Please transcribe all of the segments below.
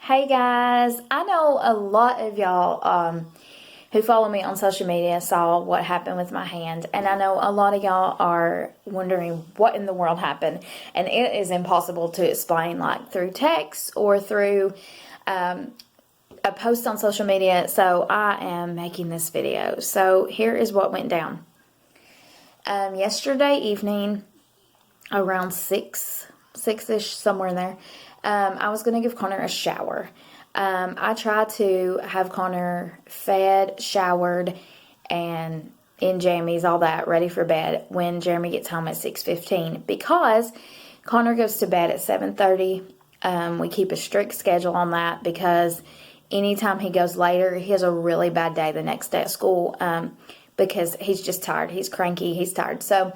Hey guys, I know a lot of y'all who follow me on social media saw what happened with my hand, and I know a lot of y'all are wondering what in the world happened, and it is impossible to explain like through text or through a post on social media, so I am making this video. So here is what went down. Yesterday evening, around 6-ish, somewhere in there, I was going to give Connor a shower. I try to have Connor fed, showered, and in jammies, all that, ready for bed when Jeremy gets home at 6:15 because Connor goes to bed at 7:30. We keep a strict schedule on that because anytime he goes later, he has a really bad day the next day at school because he's just tired. He's cranky. He's tired. So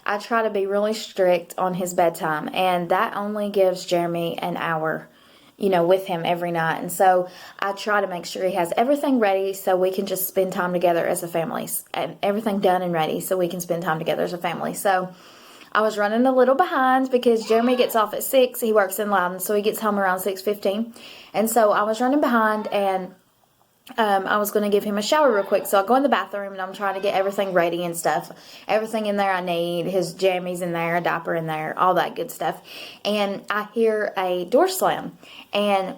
I try to be really strict on his bedtime, and that only gives Jeremy an hour, with him every night. And so I try to make sure he has everything ready so we can just spend time together as a family, and everything done and ready so we can spend time together as a family. So I was running a little behind because Jeremy gets off at 6. He works in Loudon, so he gets home around 6:15. And so I was running behind, and I was going to give him a shower real quick. So I go in the bathroom and I'm trying to get everything ready and stuff. Everything in there I need. His jammies in there, a diaper in there, all that good stuff. And I hear a door slam. And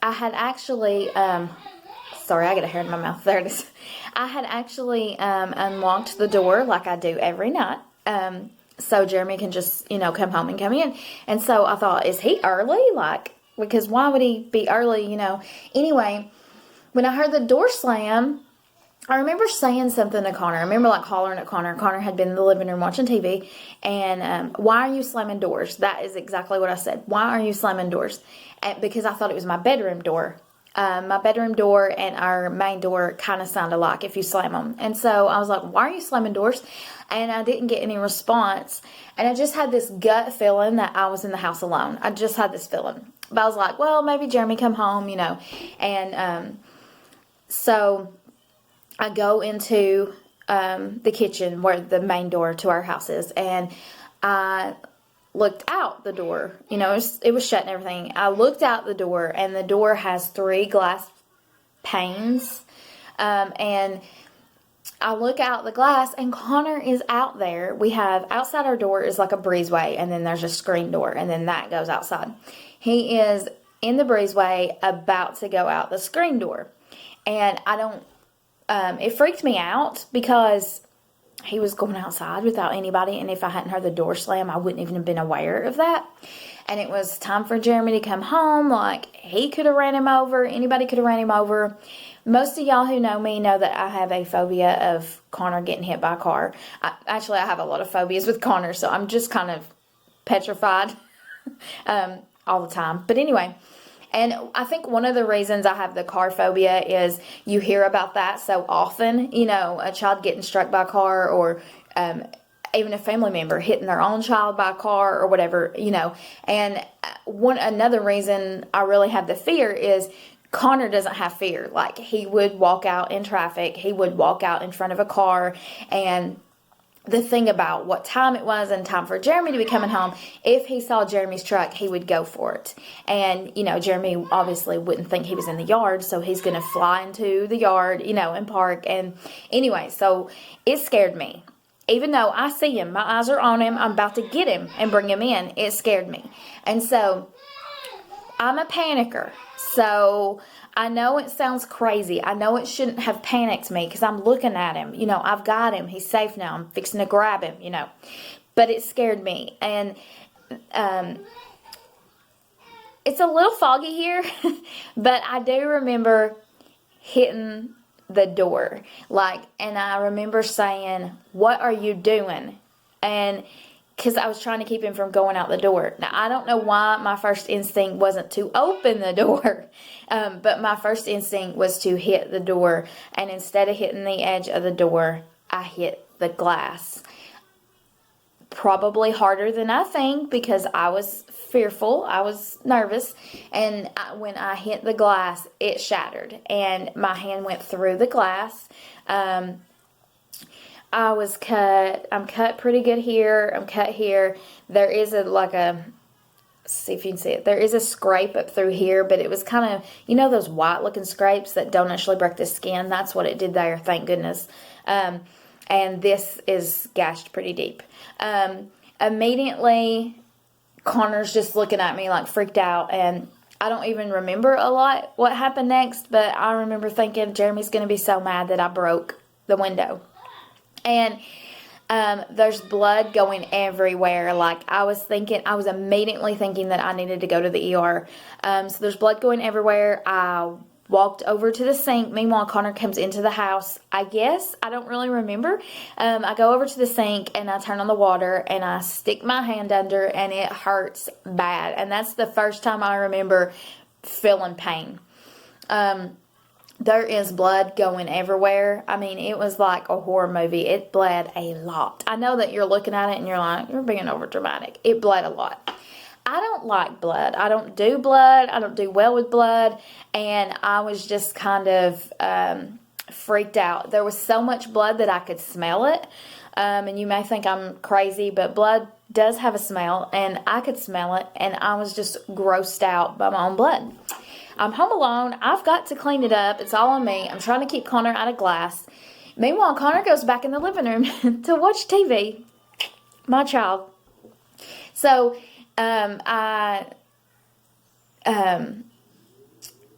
I had actually, sorry, I got a hair in my mouth. There it is. I had actually unlocked the door like I do every night. So Jeremy can just, come home and come in. And so I thought, is he early? Because why would he be early, Anyway, when I heard the door slam, I remember saying something to Connor. I remember hollering at Connor. Connor had been in the living room watching TV. And why are you slamming doors? That is exactly what I said. Why are you slamming doors? Because I thought it was my bedroom door. My bedroom door and our main door kind of sound alike if you slam them. And so I was like, why are you slamming doors? And I didn't get any response. And I just had this gut feeling that I was in the house alone. I just had this feeling. But I was like, well, maybe Jeremy come home, And so I go into the kitchen where the main door to our house is, and I looked out the door. It was shut and everything. I looked out the door, and the door has 3 glass panes, and I look out the glass, and Connor is out there. We have outside our door is like a breezeway, and then there's a screen door, and then that goes outside. He is in the breezeway about to go out the screen door. And it freaked me out because he was going outside without anybody. And if I hadn't heard the door slam, I wouldn't even have been aware of that. And it was time for Jeremy to come home. He could have ran him over. Anybody could have ran him over. Most of y'all who know me know that I have a phobia of Connor getting hit by a car. I have a lot of phobias with Connor, so I'm just kind of petrified all the time. But anyway, and I think one of the reasons I have the car phobia is you hear about that so often, a child getting struck by a car, or even a family member hitting their own child by a car or whatever, And another reason I really have the fear is Connor doesn't have fear. He would walk out in traffic, he would walk out in front of a car, and the thing about what time it was and time for Jeremy to be coming home, if he saw Jeremy's truck, he would go for it. And, Jeremy obviously wouldn't think he was in the yard, so he's going to fly into the yard, and park. And anyway, so it scared me. Even though I see him, my eyes are on him, I'm about to get him and bring him in, it scared me. And so I'm a panicker. So I know it sounds crazy. I know it shouldn't have panicked me because I'm looking at him. I've got him. He's safe now. I'm fixing to grab him, But it scared me. And it's a little foggy here, but I do remember hitting the door. And I remember saying, what are you doing? And because I was trying to keep him from going out the door. Now, I don't know why my first instinct wasn't to open the door, but my first instinct was to hit the door. And instead of hitting the edge of the door, I hit the glass. Probably harder than I think because I was fearful. I was nervous. And when I hit the glass, it shattered. And my hand went through the glass. I was cut. I'm cut pretty good here. I'm cut here. There is a see if you can see it. There is a scrape up through here, but it was kind of, those white looking scrapes that don't actually break the skin. That's what it did there, thank goodness. And this is gashed pretty deep. Immediately, Connor's just looking at me like freaked out, and I don't even remember a lot what happened next, but I remember thinking Jeremy's going to be so mad that I broke the window. And there's blood going everywhere. Like I was immediately thinking that I needed to go to the ER. So there's blood going everywhere. I walked over to the sink. Meanwhile, Connor comes into the house. I guess, I don't really remember. I go over to the sink and I turn on the water and I stick my hand under, and it hurts bad. And that's the first time I remember feeling pain. There is blood going everywhere. I mean, it was like a horror movie. It bled a lot. I know that you're looking at it and you're like, you're being over dramatic. It bled a lot. I don't like blood. I don't do blood. I don't do well with blood. And I was just kind of freaked out. There was so much blood that I could smell it. And you may think I'm crazy, but blood does have a smell, and I could smell it. And I was just grossed out by my own blood. I'm home alone. I've got to clean it up. It's all on me. I'm trying to keep Connor out of glass. Meanwhile, Connor goes back in the living room to watch TV. My child. So, I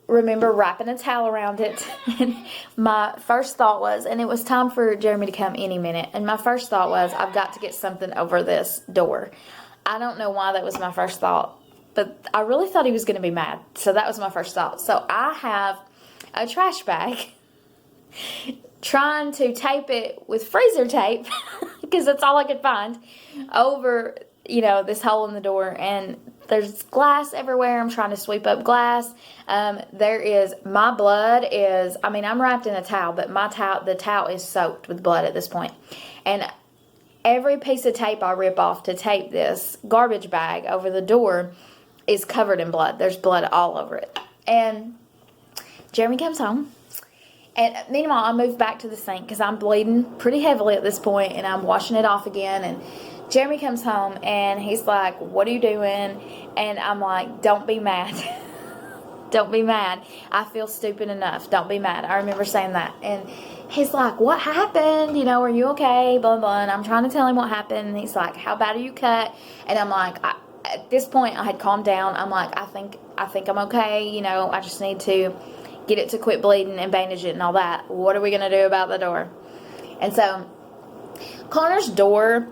remember wrapping a towel around it. And my first thought was, and it was time for Jeremy to come any minute. And my first thought was, I've got to get something over this door. I don't know why that was my first thought, but I really thought he was going to be mad. So that was my first thought. So I have a trash bag trying to tape it with freezer tape because that's all I could find over, this hole in the door. And there's glass everywhere. I'm trying to sweep up glass. My blood is, I'm wrapped in a towel, but the towel is soaked with blood at this point. And every piece of tape I rip off to tape this garbage bag over the door is covered in blood. There's blood all over it. And Jeremy comes home. And meanwhile, I move back to the sink because I'm bleeding pretty heavily at this point, and I'm washing it off again. And Jeremy comes home, and he's like, what are you doing? And I'm like, don't be mad. Don't be mad. I feel stupid enough. Don't be mad. I remember saying that. And he's like, what happened? Are you okay? Blah, blah. And I'm trying to tell him what happened. And he's like, how bad are you cut? And I'm like, at this point, I had calmed down. I'm like, I think I'm okay. I just need to get it to quit bleeding and bandage it and all that. What are we going to do about the door? And so Connor's door,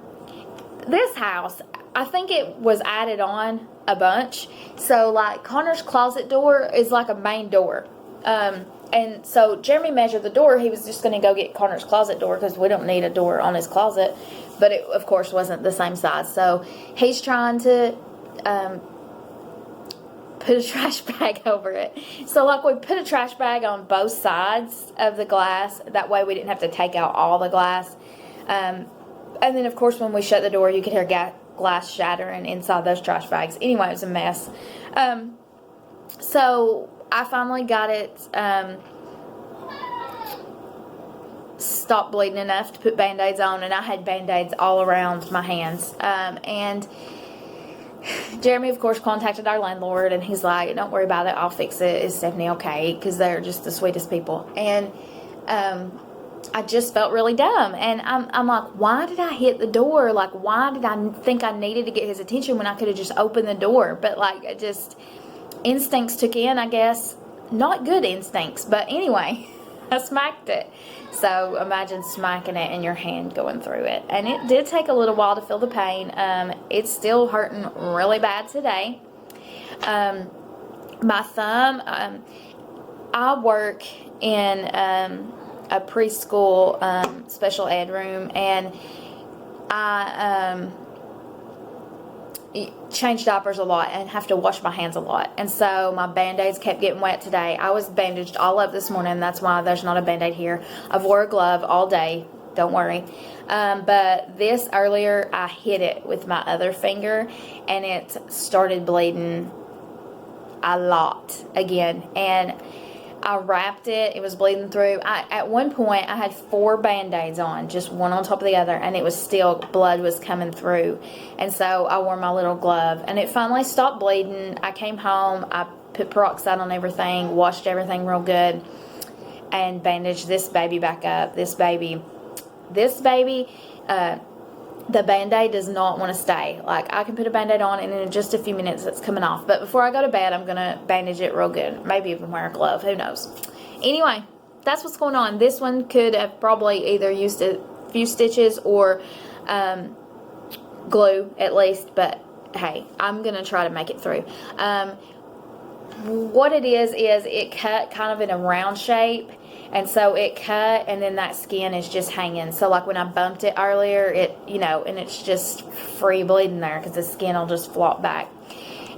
this house, I think it was added on a bunch. So like Connor's closet door is like a main door. And so Jeremy measured the door. He was just going to go get Connor's closet door because we don't need a door on his closet. But it, of course, wasn't the same size. So he's trying to put a trash bag over it. So like we put a trash bag on both sides of the glass. That way we didn't have to take out all the glass. And then, of course, when we shut the door, you could hear glass shattering inside those trash bags. Anyway, it was a mess. So I finally got it stopped bleeding enough to put Band-Aids on, and I had Band-Aids all around my hands. And Jeremy, of course, contacted our landlord, and he's like, don't worry about it. I'll fix it. Is Stephanie okay? Because they're just the sweetest people. And I just felt really dumb. And I'm like, why did I hit the door? Like, why did I think I needed to get his attention when I could have just opened the door? But, like, instincts took in, I guess. Not good instincts. But anyway, I smacked it. So imagine smacking it and your hand going through it. And it did take a little while to feel the pain. It's still hurting really bad today. My thumb, I work in a preschool special ed room, and I change diapers a lot and have to wash my hands a lot. And so my Band-Aids kept getting wet today. I was bandaged all up this morning. That's why there's not a Band-Aid here. I've wore a glove all day. Don't worry. But this earlier, I hit it with my other finger, and it started bleeding a lot again. And I wrapped it. It was bleeding through. At one point, I had 4 Band-Aids on, just one on top of the other, and it was still, blood was coming through. And so I wore my little glove, and it finally stopped bleeding. I came home. I put peroxide on everything, washed everything real good, and bandaged this baby back up. This baby, the Band-Aid does not want to stay. Like, I can put a Band-Aid on and in just a few minutes it's coming off. But before I go to bed, I'm going to bandage it real good. Maybe even wear a glove. Who knows? Anyway, that's what's going on. This one could have probably either used a few stitches or glue at least. But, hey, I'm going to try to make it through. What it is it cut kind of in a round shape. And so it cut, and then that skin is just hanging. So, like, when I bumped it earlier, and it's just free bleeding there because the skin will just flop back.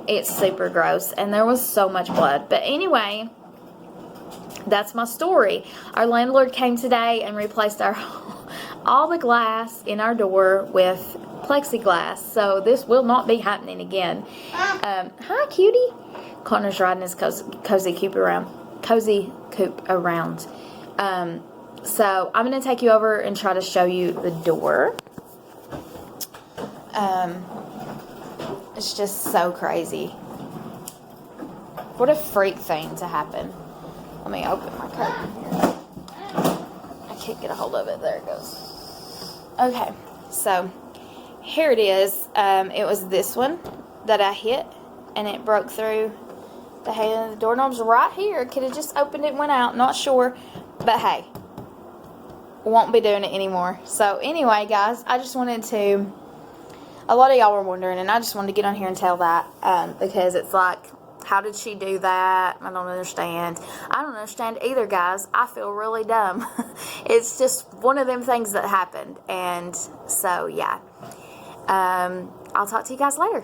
It's super gross. And there was so much blood. But anyway, that's my story. Our landlord came today and replaced all the glass in our door with plexiglass. So, this will not be happening again. Hi, cutie. Connor's riding his cozy coop around. So I'm going to take you over and try to show you the door. It's just so crazy. What a freak thing to happen. Let me open my curtain here. I can't get a hold of it. There it goes. Okay, so here it is. It was this one that I hit, and it broke through the hand. The doorknob's right here. Could have just opened it and went out. Not sure. But hey, won't be doing it anymore. So anyway, guys, I just wanted to, a lot of y'all were wondering, and I just wanted to get on here and tell that, because it's like, how did she do that? I don't understand. I don't understand either, guys. I feel really dumb. It's just one of them things that happened. And so, yeah. I'll talk to you guys later.